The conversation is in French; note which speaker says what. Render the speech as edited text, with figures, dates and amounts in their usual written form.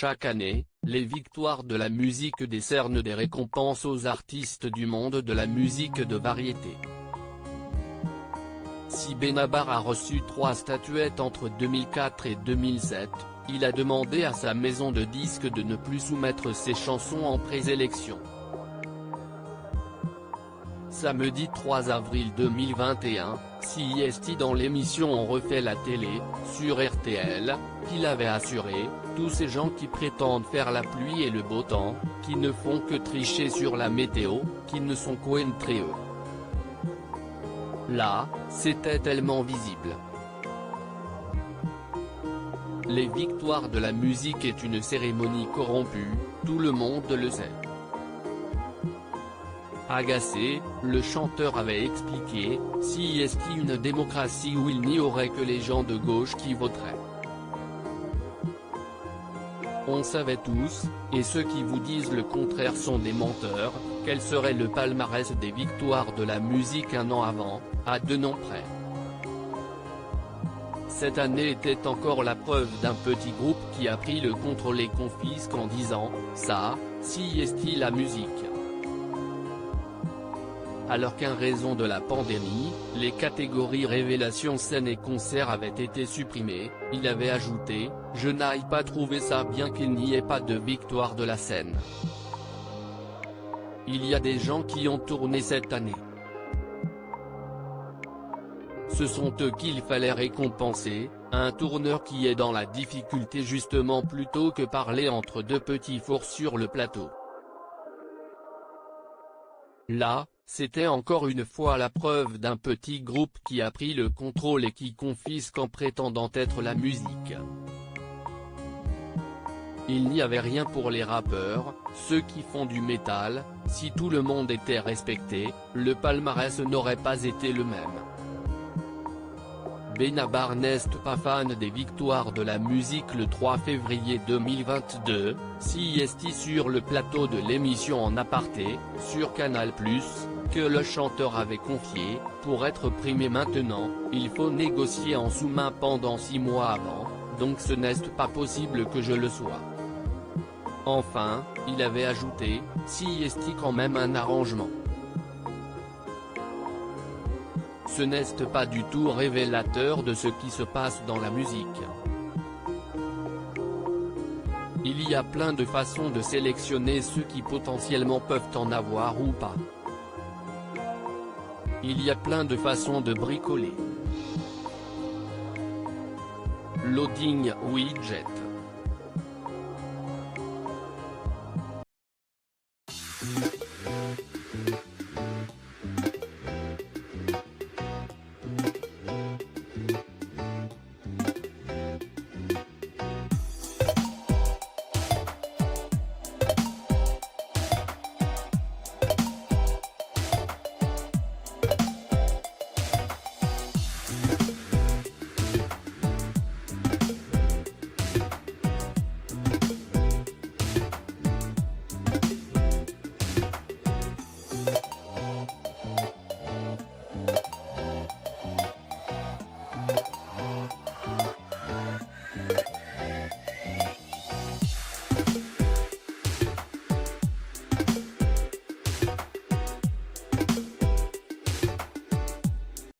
Speaker 1: Chaque année, les victoires de la musique décernent des récompenses aux artistes du monde de la musique de variété. Si Benabar a reçu 3 statuettes entre 2004 et 2007, il a demandé à sa maison de disques de ne plus soumettre ses chansons en présélection. Samedi 3 avril 2021, CIST dans l'émission On refait la télé, sur RTL, qu'il avait assuré, tous ces gens qui prétendent faire la pluie et le beau temps, qui ne font que tricher sur la météo, qui ne sont qu'entre eux. Là, c'était tellement visible. Les victoires de la musique est une cérémonie corrompue, tout le monde le sait. Agacé, le chanteur avait expliqué, si est une démocratie où il n'y aurait que les gens de gauche qui voteraient. On savait tous, et ceux qui vous disent le contraire sont des menteurs, quel serait le palmarès des victoires de la musique un an avant, à 2 noms près. Cette année était encore la preuve d'un petit groupe qui a pris le contrôle et confisque en disant, ça, si est la musique. Alors qu'en raison de la pandémie, les catégories révélations scène et concert avaient été supprimées, il avait ajouté, je n'aille pas trouver ça bien qu'il n'y ait pas de victoire de la scène. Il y a des gens qui ont tourné cette année. Ce sont eux qu'il fallait récompenser, un tourneur qui est dans la difficulté justement plutôt que parler entre 2 petits fours sur le plateau. Là, c'était encore une fois la preuve d'un petit groupe qui a pris le contrôle et qui confisque en prétendant être la musique. Il n'y avait rien pour les rappeurs, ceux qui font du métal, si tout le monde était respecté, le palmarès n'aurait pas été le même. Benabar n'est pas fan des victoires de la musique le 3 février 2022, CIST sur le plateau de l'émission En aparté, sur Canal+, que le chanteur avait confié, pour être primé maintenant, il faut négocier en sous-main pendant 6 mois avant, donc ce n'est pas possible que je le sois. Enfin, il avait ajouté, CIST quand même un arrangement. Ce n'est pas du tout révélateur de ce qui se passe dans la musique. Il y a plein de façons de sélectionner ceux qui potentiellement peuvent en avoir ou pas. Il y a plein de façons de bricoler. Loading widget.